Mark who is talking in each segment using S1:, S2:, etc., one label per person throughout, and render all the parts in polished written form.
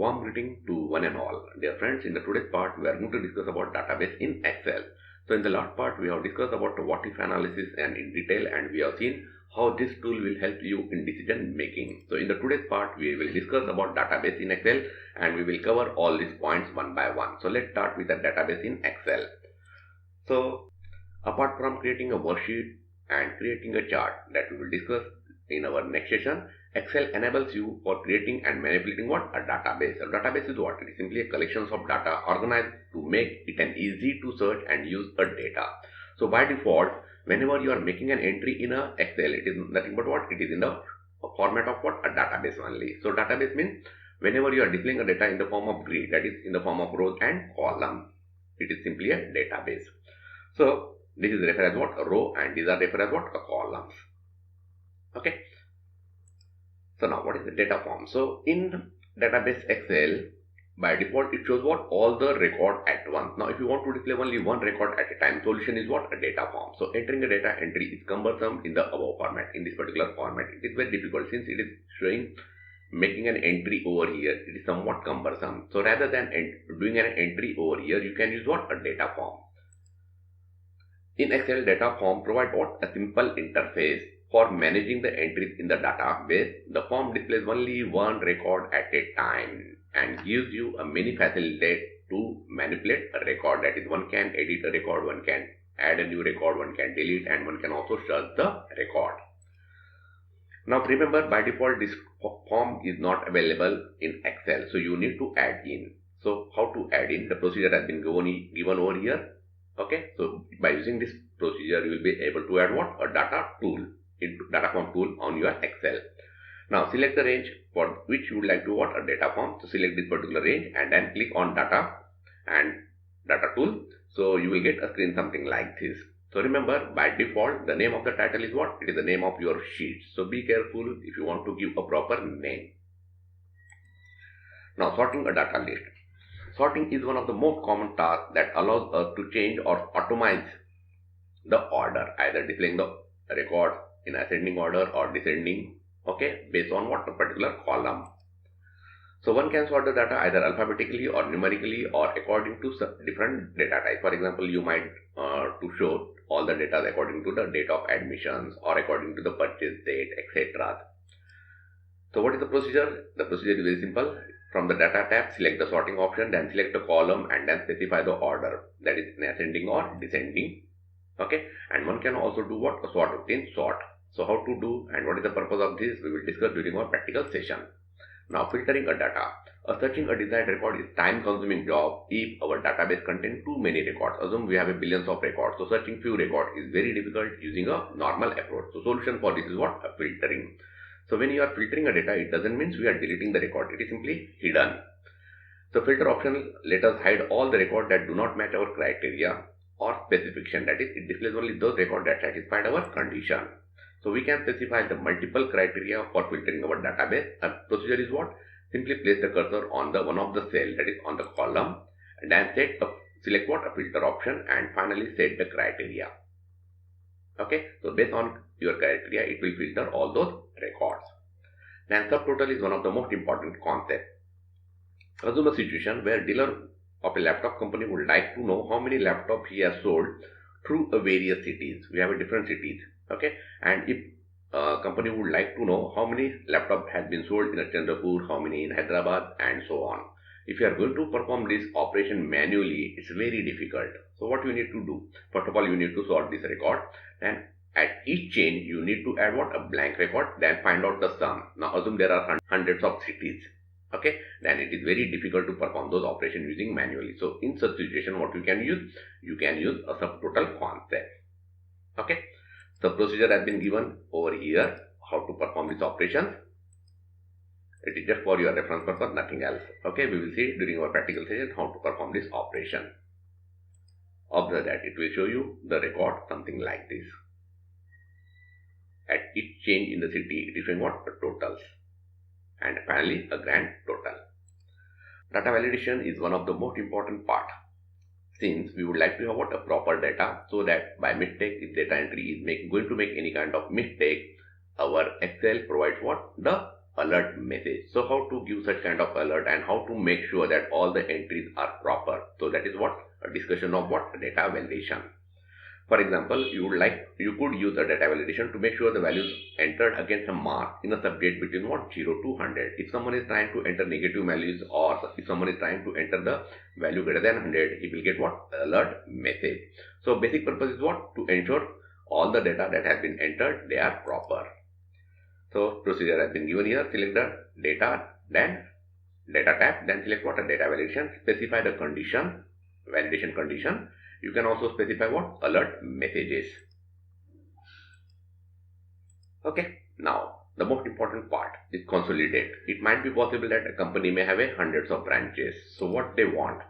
S1: warm greeting to one and all. Dear friends, in the today's part, we are going to discuss about database in Excel. So in the last part, we have discussed about the what if analysis and in detail, and we have seen how this tool will help you in decision making. So in the today's part, we will discuss about database in Excel, and we will cover all these points one by one. So let's start with the database in Excel. So apart from creating a worksheet and creating a chart that we will discuss in our next session, Excel enables you for creating and manipulating what? A database. A database is what? It is simply a collection of data organized to make it an easy to search and use a data. So by default, whenever you are making an entry in a Excel, it is nothing but what? It is in the format of what? A database only. So database means whenever you are displaying a data in the form of grid, that is in the form of rows and columns, it is simply a database. So this is referred as what? A row, and these are referred as what? A columns. Okay. So now what is the data form? So in database Excel, by default it shows what? All the record at once. Now if you want to display only one record at a time, solution is what? A data form. So entering a data entry is cumbersome in the above format. In this particular format, it is very difficult since it is showing making an entry over here. It is somewhat cumbersome. So rather than doing an entry over here, you can use what? A data form. In Excel, data form provide what? A simple interface for managing the entries in the database. The form displays only one record at a time and gives you a many facilities to manipulate a record. That is, one can edit a record, one can add a new record, one can delete, and one can also search the record. Now remember, by default this form is not available in Excel, so you need to add in. So how to add in? The procedure has been given over here. Okay, so by using this procedure, you will be able to add what? A data tool, into data form tool on your Excel. Now select the range for which you would like to what? A data form. So select this particular range and then click on data and data tool. So you will get a screen something like this. So remember, by default the name of the title is what? It is the name of your sheet. So be careful if you want to give a proper name. Now sorting a data list. Sorting is one of the most common tasks that allows us to change or automate the order, either displaying the record in ascending order or descending, okay, based on what? A particular column. So one can sort the data either alphabetically or numerically or according to different data types. For example, you might to show all the data according to the date of admissions or according to the purchase date, etc. So what is the procedure? The procedure is very simple. From the data tab, select the sorting option, then select the column and then specify the order, that is in ascending or descending. Okay, and one can also do what? A sort within sort. So how to do and what is the purpose of this, we will discuss during our practical session. Now filtering a data. Searching a desired record is time consuming job if our database contains too many records. Assume we have a billions of records. So searching few records is very difficult using a normal approach. So solution for this is what? A filtering. So when you are filtering a data, it doesn't mean we are deleting the record. It is simply hidden. So filter option let us hide all the records that do not match our criteria or specification. That is, it displays only those records that satisfied our condition. So we can specify the multiple criteria for filtering our database. A procedure is what? Simply place the cursor on the one of the cell, that is on the column, and then select what? A filter option, and finally set the criteria. Okay, so based on your criteria, it will filter all those records. Then subtotal is one of the most important concepts. Assume a situation where dealer of a laptop company would like to know how many laptops he has sold through various cities. We have a different cities. Okay, and if a company would like to know how many laptops has been sold in Chandrapur, how many in Hyderabad, and so on. If you are going to perform this operation manually, it's very difficult. So what you need to do? First of all, you need to sort this record, and at each change you need to add what? A blank record, then find out the sum. Now assume there are hundreds of cities. Okay, then it is very difficult to perform those operations using manually. So in such situation, what you can use? You can use a subtotal concept. Okay, the procedure has been given over here, how to perform this operation. It is just for your reference purpose, nothing else. Okay, we will see during our practical session how to perform this operation. Observe that it will show you the record something like this. At each change in the city, it is showing what? The totals. And finally, a grand total. Data validation is one of the most important part, since we would like to have what? A proper data, so that by mistake, if data entry is going to make any kind of mistake, our Excel provides what? The alert message. So how to give such kind of alert and how to make sure that all the entries are proper. So that is what a discussion of what data validation. For example, you could use a data validation to make sure the values entered against a mark in a subject between what 0 to 100. If someone is trying to enter negative values, or if someone is trying to enter the value greater than 100, he will get what alert message. So basic purpose is what to ensure all the data that has been entered, they are proper. So procedure has been given here. Select the data, then data tab, then select what a data validation. Specify the condition, validation condition. You can also specify what alert messages. Okay, now the most important part is consolidate. It might be possible that a company may have hundreds of branches. So what they want,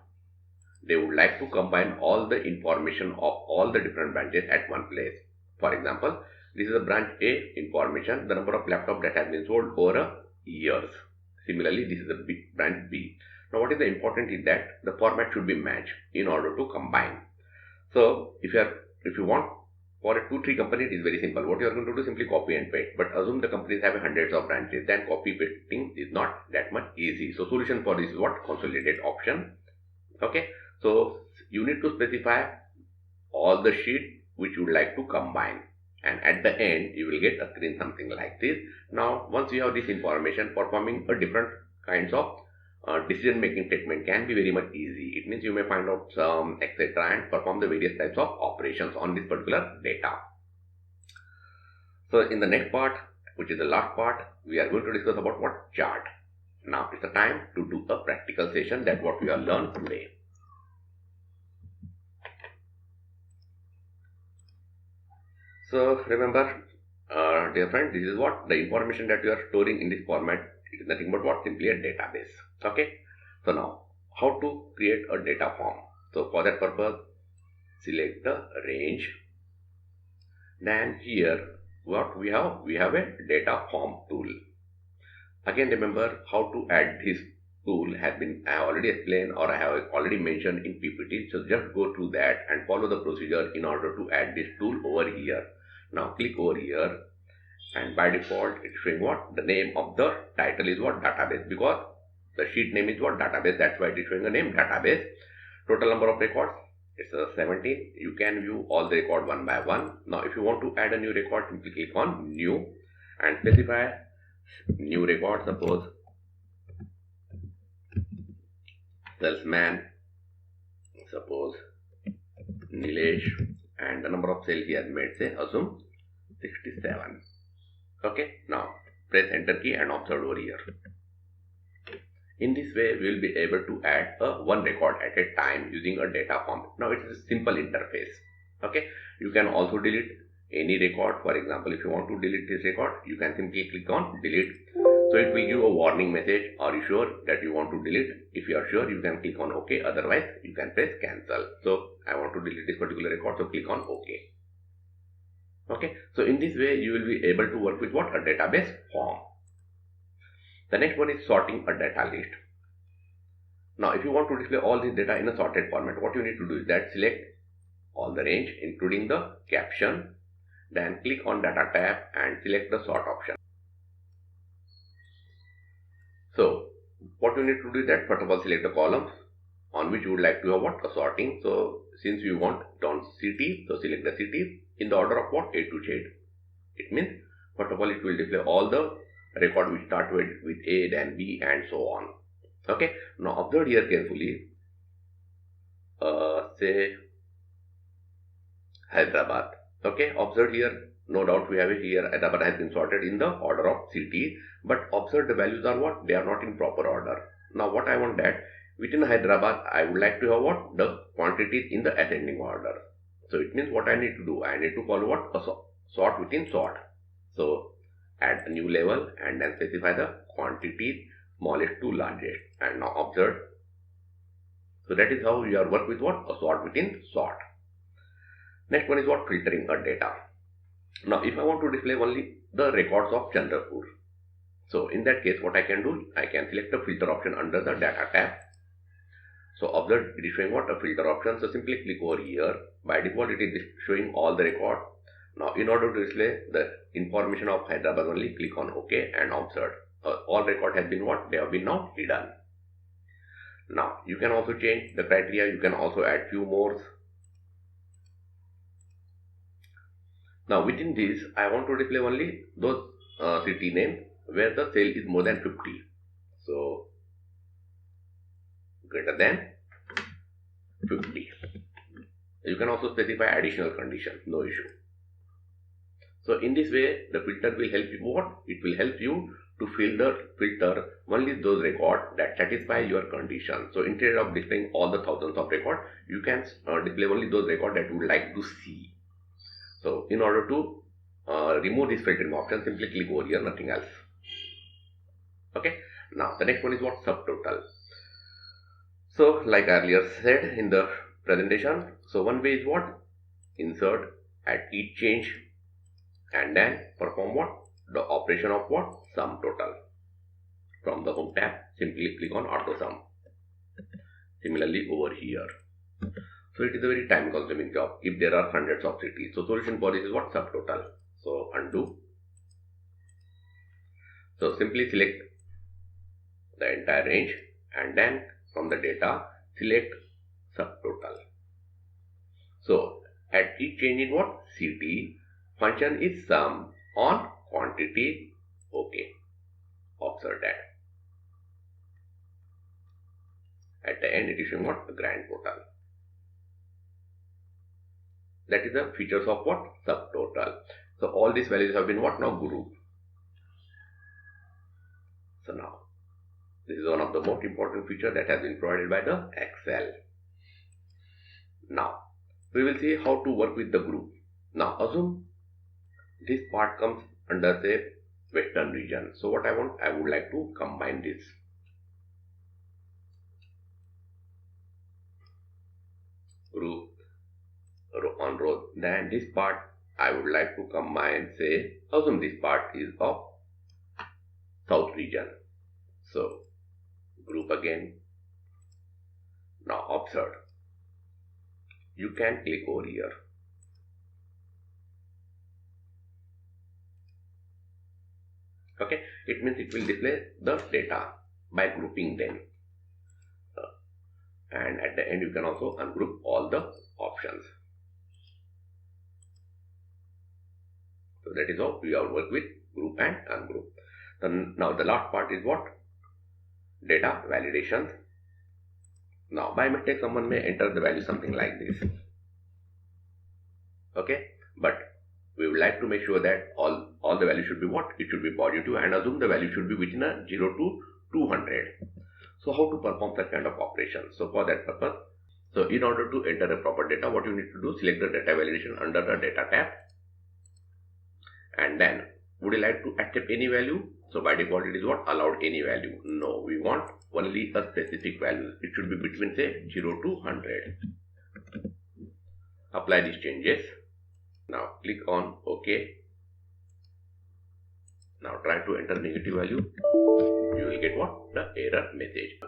S1: they would like to combine all the information of all the different branches at one place. For example, this is a branch A information, the number of laptops that has been sold over years. Similarly, this is a branch B. Now what is the important is that the format should be matched in order to combine. So if you want for a 2-3 company, it is very simple. What you are going to do is simply copy and paste. But assume the companies have hundreds of branches, then copy pasting is not that much easy. So solution for this is what consolidate option. Okay, so you need to specify all the sheet which you would like to combine, and at the end you will get a screen something like this. Now once you have this information, performing a different kinds of decision making statement can be very much easy. It means you may find out some etc. and perform the various types of operations on this particular data. So in the next part, which is the last part, we are going to discuss about what chart. Now it's the time to do a practical session, that what we have learned today. So remember, dear friend, this is what the information that you are storing in this format. It is nothing but what simply a database. Okay. So now how to create a data form. So for that purpose, select the range. Then here what we have a data form tool. Again, remember how to add this tool I have already explained, or I have already mentioned in PPT. So just go through that and follow the procedure in order to add this tool over here. Now click over here, and by default it is showing what the name of the title is what database, because the sheet name is what database, that's why it is showing the name database. Total number of records, it's 17. You can view all the record one by one. Now if you want to add a new record, simply click on new and specify new record. Suppose salesman, suppose Nilesh, and the number of sales he has made, say assume 67. Okay, now press enter key and observe over here. In this way, we will be able to add one record at a time using a data form. Now it is a simple interface. Okay, you can also delete any record. For example, if you want to delete this record, you can simply click on delete. So it will give a warning message, are you sure that you want to delete? If you are sure, you can click on OK, otherwise you can press cancel. So I want to delete this particular record, so click on OK. Okay, so in this way you will be able to work with what a database form. The next one is sorting a data list. Now if you want to display all this data in a sorted format, what you need to do is that select all the range including the caption, then click on data tab and select the sort option. So what you need to do is that first of all select the columns on which you would like to have what a sorting. So since you want on city, so select the city in the order of what A to Z. It means first of all it will display all the record which start with A, then B, and so on. Okay, now observe here carefully. Say Hyderabad. Okay, observe here. No doubt we have it here. Hyderabad has been sorted in the order of city, but observe the values are what? They are not in proper order. Now what I want that within Hyderabad, I would like to have what? The quantities in the ascending order. So it means what I need to do? I need to follow what? A sort within sort. So add a new level and then specify the quantities smallest to largest, and now observe. So that is how you are work with what? A sort within sort. Next one is what? Filtering a data. Now if I want to display only the records of Chandrapur, so in that case what I can do, I can select the filter option under the data tab. So observe it is showing what? A filter option. So simply click over here. By default it is showing all the record. Now in order to display the information of Hyderabad only, click on OK and observe. all record has been what? They have been now hidden. Now you can also change the criteria. You can also add few more. Now within this, I want to display only those city names where the sale is more than 50. So greater than 50. You can also specify additional conditions, no issue. So in this way, the filter will help you what? It will help you to filter only those records that satisfy your condition. So instead of displaying all the thousands of records, you can display only those records that you would like to see. So in order to remove this filtering option, simply click over here, nothing else. Okay. Now the next one is what? Subtotal. So like earlier said in the presentation, so one way is what? Insert at each change and then perform what? The operation of what? Sum total. From the home tab, simply click on auto sum. Similarly over here. So it is a very time consuming job if there are hundreds of cities. So solution for this is what? Subtotal. So undo. So simply select the entire range and then from the data select subtotal. So at each change in what? City, function is sum on quantity. Okay. Observe that. At the end it is showing what? The grand total. That is the features of what? Subtotal. So all these values have been what? Now grouped. So now this is one of the most important features that has been provided by the Excel. Now we will see how to work with the group. Now assume this part comes under say western region. So what I would like to combine this. Group on row. Then this part I would like to combine, say assume this part is of south region. So group again. Now observe. You can click over here. Okay, it means it will display the data by grouping them. And at the end you can also ungroup all the options. So that is how we have worked with group and ungroup. Now the last part is what? Data validation. Now by mistake someone may enter the value something like this. Okay, but we would like to make sure that all the value should be what? It should be positive and assume the value should be within a 0 to 200. So how to perform such kind of operation? So for that purpose, so in order to enter the proper data, what you need to do, select the data validation under the data tab. And then would you like to accept any value? So by default it is what? Allowed any value. No, we want only a specific value. It should be between say 0 to 100. Apply these changes. Now click on OK. Now try to enter negative value. You will get what? The error message.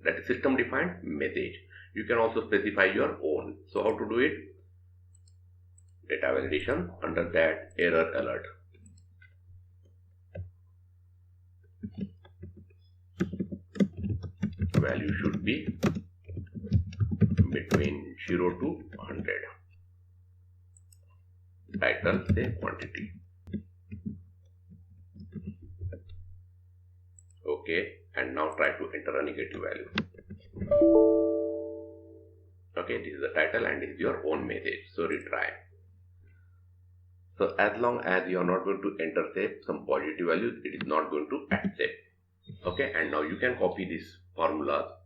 S1: That is system defined message. You can also specify your own. So how to do it? Data validation, under that error alert. Value should be between 0 to 100. Title say quantity. Okay, and now try to enter a negative value. Okay, this is the title and this is your own message. So retry. So as long as you are not going to enter say some positive values, it is not going to accept. Okay, and now you can copy this formula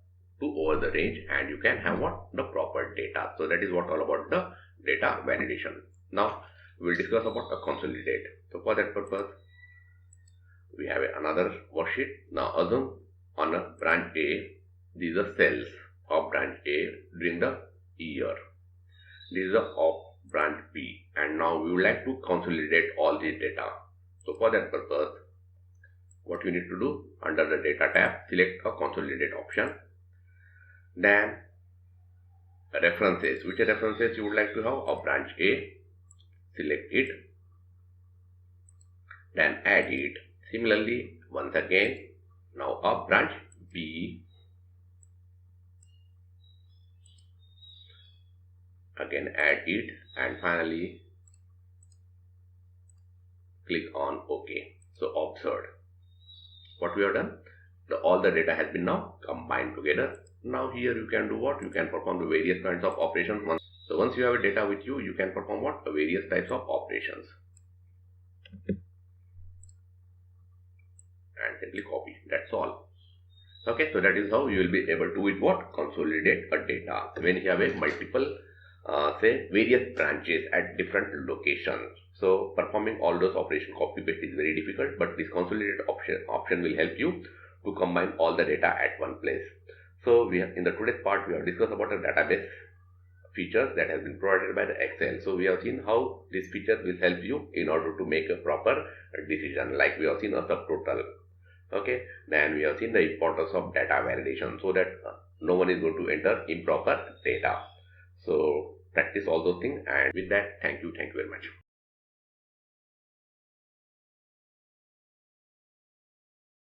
S1: to over the range and you can have what? The proper data. So that is what all about the data validation. Now we will discuss about a consolidate. So for that purpose, we have another worksheet. Now assume on a branch A, these are cells of branch A during the year. These are of branch B, and now we would like to consolidate all this data. So for that purpose, what you need to do, under the data tab, select a consolidate option. Then references, which references you would like to have of branch A, select it, then add it. Similarly, Once again, now a branch B, again add it, and finally click on OK. So observe what we have done. All the data has been now combined together. Now here you can do what? You can perform the various kinds of operations. So once you have a data with you, you can perform what? Various types of operations. And simply copy. That's all. Okay, so that is how you will be able to with what? Consolidate a data. When you have a multiple say various branches at different locations. So performing all those operation copy paste is very difficult, but this consolidate option will help you to combine all the data at one place. So we have, in the today's part, we have discussed about the database features that has been provided by the Excel. So we have seen how these features will help you in order to make a proper decision. Like we have seen a subtotal. Okay, then we have seen the importance of data validation so that no one is going to enter improper data. So practice all those things, and with that, thank you very much.